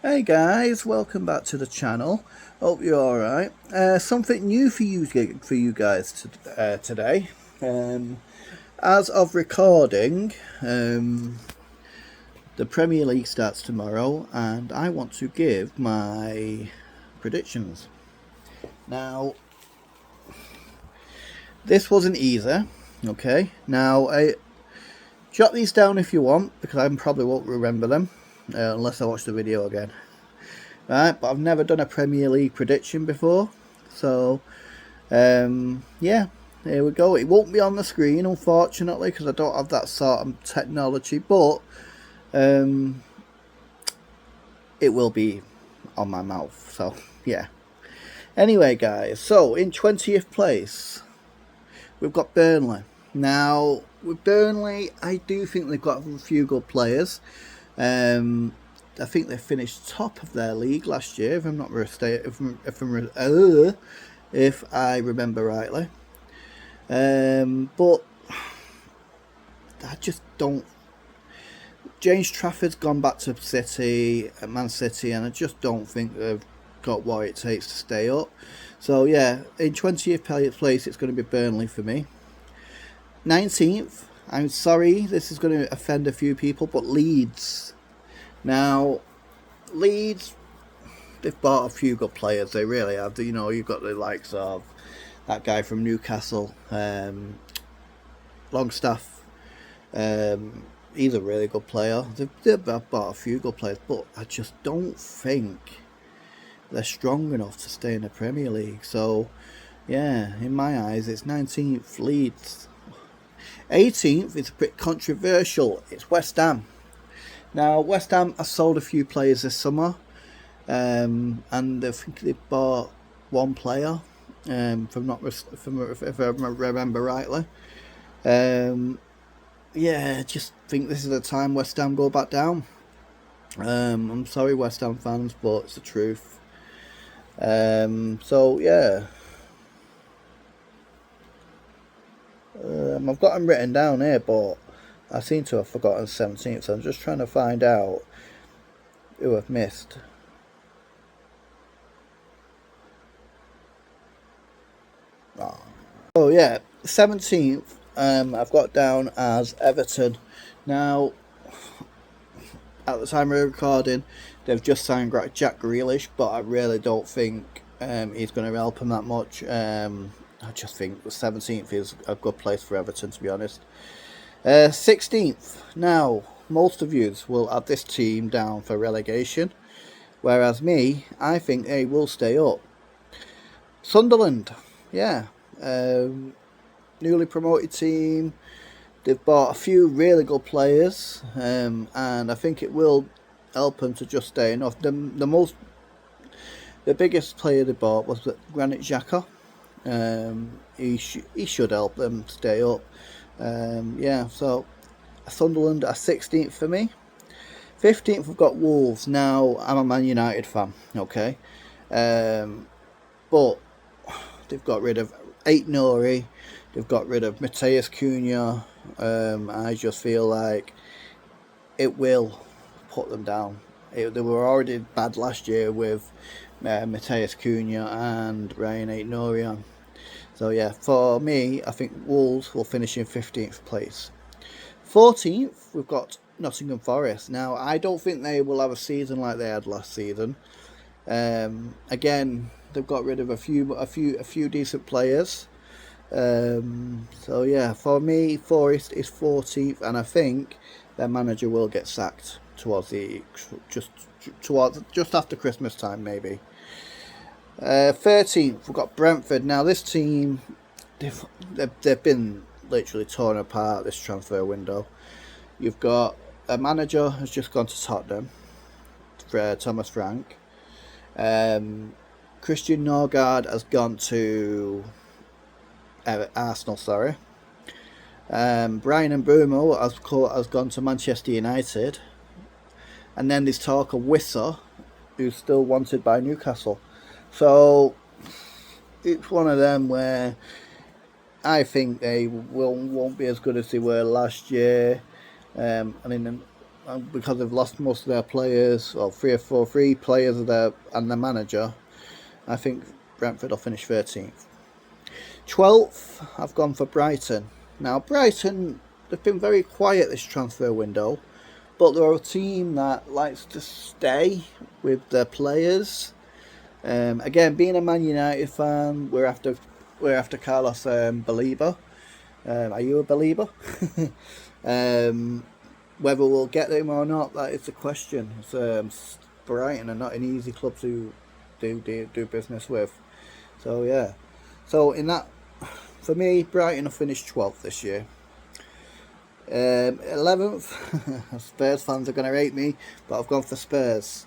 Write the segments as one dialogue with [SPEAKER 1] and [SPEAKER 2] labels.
[SPEAKER 1] Hey guys, welcome back to the channel. Hope you're alright. Something new for you guys today. As of recording, the Premier League starts tomorrow, and I want to give my predictions. Now, this wasn't easy. Okay. Now, jot these down if you want, because I probably won't remember them unless I watch the video again. Right, but I've never done a Premier League prediction before, so yeah, here we go. It won't be on the screen, unfortunately, because I don't have that sort of technology, but it will be on my mouth, so yeah. Anyway, guys, so in 20th place, we've got Burnley. Now, with Burnley, I do think they've got a few good players. I think they finished top of their league last year, if I'm not mistaken, if I remember rightly. But I just don't. James Trafford's gone back to Man City, and I just don't think they've got what it takes to stay up. So yeah, in 20th place, it's going to be Burnley for me. 19th, I'm sorry, this is going to offend a few people, but Leeds. Now, Leeds, they've bought a few good players. They really have. You know, you've got the likes of that guy from Newcastle, Longstaff. He's a really good player. They've bought a few good players, but I just don't think they're strong enough to stay in the Premier League. So, yeah, in my eyes, it's 19th Leeds. 18th is a bit controversial. It's West Ham. Now, West Ham has sold a few players this summer, and I think they bought one player, if I remember rightly. Yeah, I just think this is the time West Ham go back down. I'm sorry, West Ham fans, but it's the truth. So yeah, I've got them written down here, but I seem to have forgotten 17th, so I'm just trying to find out who I've missed. Oh yeah, 17th. I've got down as Everton. Now, at the time of recording, they've just signed Jack Grealish, but I really don't think he's going to help them that much. I just think the 17th is a good place for Everton, to be honest. 16th. Now, most of you will have this team down for relegation, whereas me, I think they will stay up. Sunderland, yeah. Newly promoted team. They've bought a few really good players, and I think it will help them to just stay enough. The biggest player they bought was Granit Xhaka. He should help them stay up. Yeah, so Sunderland are 16th for me. 15th we've got Wolves. Now I'm a Man United fan, okay, but they've got rid of Aït-Nouri. They've got rid of Matheus Cunha. I just feel like it will put them down. They were already bad last year with Matheus Cunha and Ryan Aït-Nouri on. So yeah, for me, I think Wolves will finish in 15th place. 14th, we've got Nottingham Forest. Now, I don't think they will have a season like they had last season. Again, they've got rid of a few decent players. So yeah, for me, Forest is 14th, and I think their manager will get sacked towards just after Christmas time, maybe. 13th, we've got Brentford. Now this team, they've been literally torn apart this transfer window. You've got a manager has just gone to Tottenham, Thomas Frank. Christian Norgard has gone to Arsenal, sorry. Brian Mbeumo has gone to Manchester United. And then there's talk of Wissa, who's still wanted by Newcastle. So it's one of them where I think they won't be as good as they were last year. And because they've lost most of their players, or three players of their and their manager, I think Brentford will finish 13th. 12th, I've gone for Brighton. Now, Brighton, they've been very quiet this transfer window, but they're a team that likes to stay with their players. Again, being a Man United fan, we're after Carlos Belieber. Are you a believer? Whether we'll get him or not, that is the question. Brighton are not an easy club to do business with. So yeah. So in that, for me, Brighton will finish 12th this year. 11th, Spurs fans are going to hate me, but I've gone for Spurs.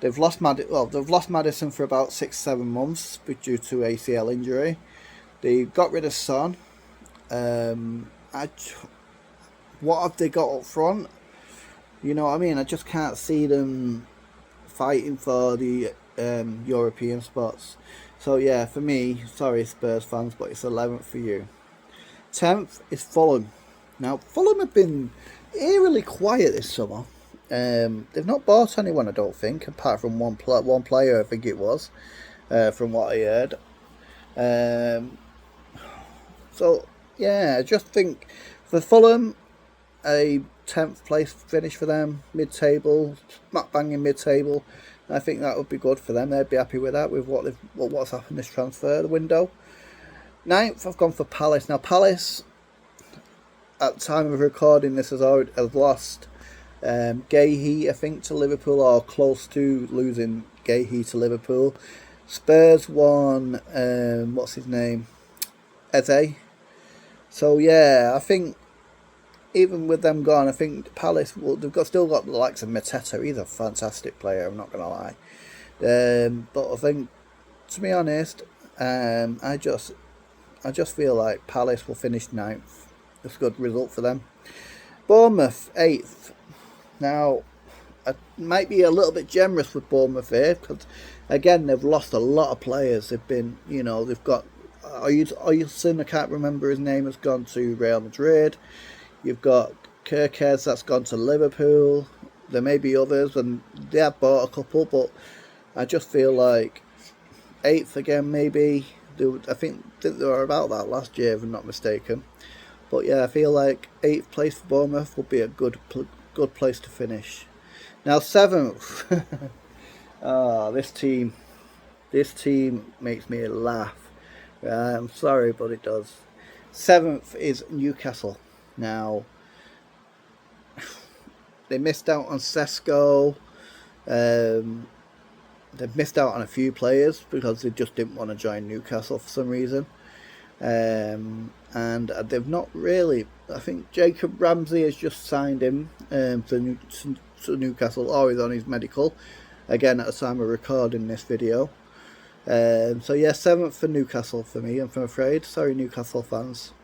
[SPEAKER 1] They've lost Maddison for about 6-7 months due to ACL injury. They got rid of Son. What have they got up front? You know what I mean? I just can't see them fighting for the European spots. So yeah, for me, sorry Spurs fans, but it's 11th for you. 10th is Fulham. Now, Fulham have been eerily quiet this summer. They've not bought anyone, I don't think, apart from one player, I think it was, from what I heard. So, yeah, I just think for Fulham, a 10th place finish for them, mid-table, smack banging mid-table. I think that would be good for them. They'd be happy with that, with what's happened this transfer window. 9th, I've gone for Palace. Now, Palace, at the time of recording this, has lost Gahey, I think, to Liverpool, or close to losing Gahey to Liverpool. Spurs won, what's his name? Eze. So yeah, I think even with them gone, I think Palace, they've still got the likes of Mateta. He's a fantastic player, I'm not going to lie. But I think, to be honest, I just feel like Palace will finish 9th. It's a good result for them. Bournemouth, 8th. Now, I might be a little bit generous with Bournemouth here, because, again, they've lost a lot of players. They've been, they've got, Oyuncu, I can't remember his name, has gone to Real Madrid. You've got Kirkez, that's gone to Liverpool. There may be others, and they have bought a couple, but I just feel like 8th again, maybe. I think they were about that last year, if I'm not mistaken. But yeah, I feel like 8th place for Bournemouth would be a good place to finish. Now 7th. This team makes me laugh. I'm sorry, but it does. 7th is Newcastle. Now, they missed out on Sesko. They've missed out on a few players because they just didn't want to join Newcastle for some reason. And they've not really. I think Jacob Ramsey has just signed him to Newcastle, or he's on his medical. Again, at the time of recording this video. So yeah, 7th for Newcastle for me, I'm afraid. Sorry, Newcastle fans.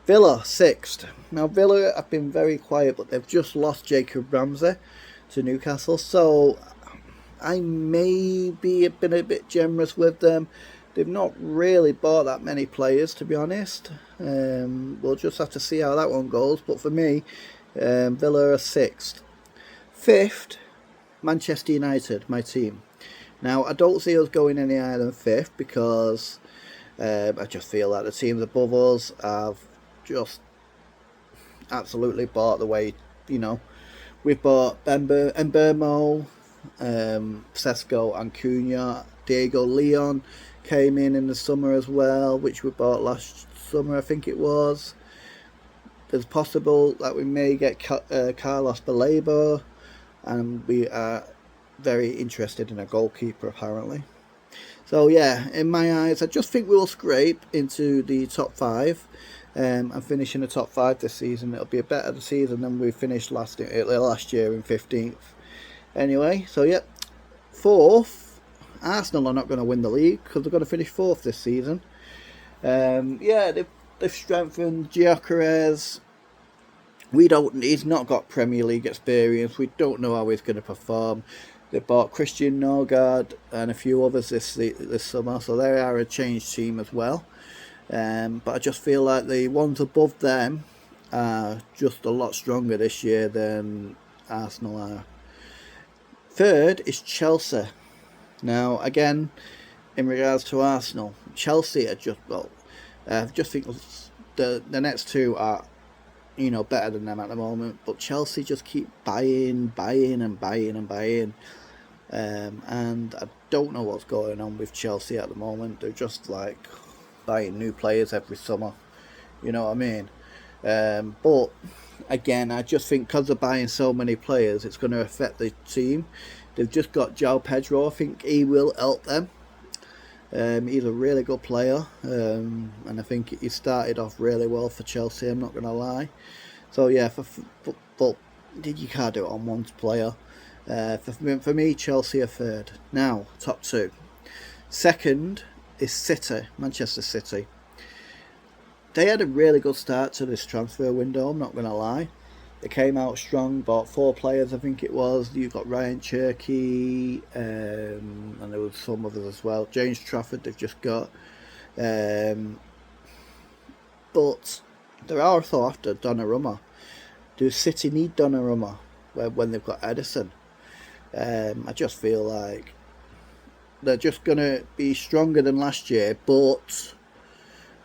[SPEAKER 1] Villa, 6th. Now, Villa have been very quiet, but they've just lost Jacob Ramsey to Newcastle. So, I may be been a bit generous with them. They've not really bought that many players, to be honest. We'll just have to see how that one goes. But for me, Villa are 6th. 5th, Manchester United, my team. Now, I don't see us going any higher than 5th because I just feel like the teams above us have just absolutely bought the way, we've bought Mbeumo, Sesko and Cunha. Diego Leon came in the summer as well, which we bought last summer, I think it was. There's possible that we may get Carlos Baleba, and we are very interested in a goalkeeper apparently. So yeah, in my eyes, I just think we'll scrape into the top 5 and finish in the top 5 this season. It'll be a better season than we finished last year in 15th. Anyway, so yeah, 4th, Arsenal are not going to win the league because they're going to finish 4th this season. Yeah, they've strengthened Gyökeres. He's not got Premier League experience. We don't know how he's going to perform. They bought Christian Norgard and a few others this summer, so they are a changed team as well. But I just feel like the ones above them are just a lot stronger this year than Arsenal are. Third is Chelsea. Now, again, in regards to Arsenal, Chelsea are just, well, I just think the next two are, better than them at the moment. But Chelsea just keep buying. And I don't know what's going on with Chelsea at the moment. They're just like buying new players every summer. You know what I mean? But again, I just think because they're buying so many players, it's going to affect the team. They've just got João Pedro. I think he will help them. He's a really good player, and I think he started off really well for Chelsea. I'm not going to lie. So yeah, but you can't do it on one player. For me, Chelsea are third. Now, top two. Second is City, Manchester City. They had a really good start to this transfer window, I'm not going to lie. They came out strong, bought 4 players, I think it was. You've got Ryan Cherky, and there was some others as well. James Trafford they've just got. But they're also after Donnarumma. Do City need Donnarumma when they've got Edison? I just feel like they're just going to be stronger than last year, but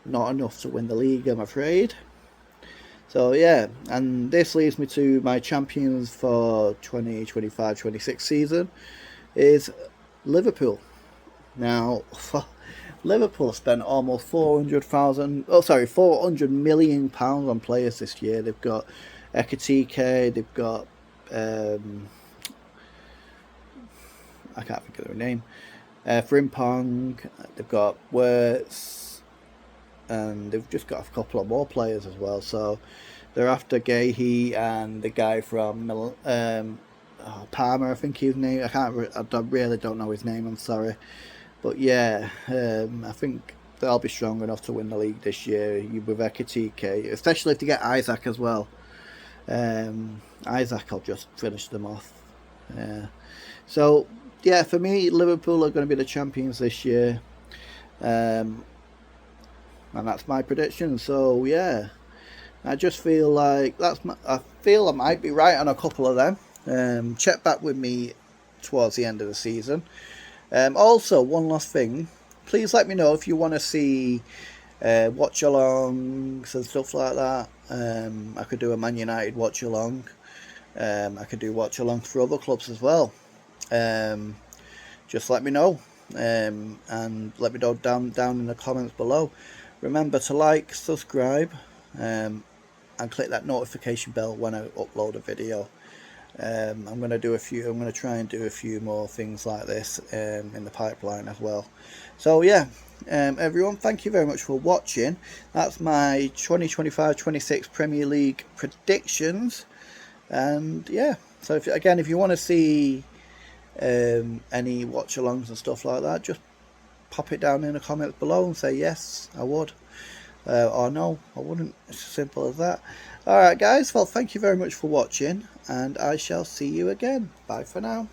[SPEAKER 1] not enough to win the league, I'm afraid. So yeah, and this leads me to my champions for 2025-26 season is Liverpool. Now, Liverpool spent almost 400 million pounds on players this year. They've got Ekitike, they've got I can't think of their name. Frimpong, they've got Wirtz, and they've just got a couple of more players as well. So they're after Gahey and the guy from Palmer, I think his name. I really don't know his name. I'm sorry, but yeah, I think they'll be strong enough to win the league this year with Ekitike, especially if they get Isaac as well. Isaac will just finish them off. So yeah, for me, Liverpool are going to be the champions this year, and that's my prediction. So yeah, I just feel like I feel I might be right on a couple of them. Check back with me towards the end of the season. Also, one last thing, please let me know if you want to see watch alongs and stuff like that. I could do a Man United watch along. I could do watch alongs for other clubs as well. Just let me know, and let me know down in the comments below. Remember to like, subscribe, and click that notification bell when I upload a video. I'm going to try and do a few more things like this in the pipeline as well. So yeah, everyone, thank you very much for watching. That's my 2025-26 Premier League predictions. And yeah, so if you want to see any watch-alongs and stuff like that, just pop it down in the comments below and say yes, I would, or no, I wouldn't. It's as simple as that. Alright guys, well thank you very much for watching, and I shall see you again. Bye for now.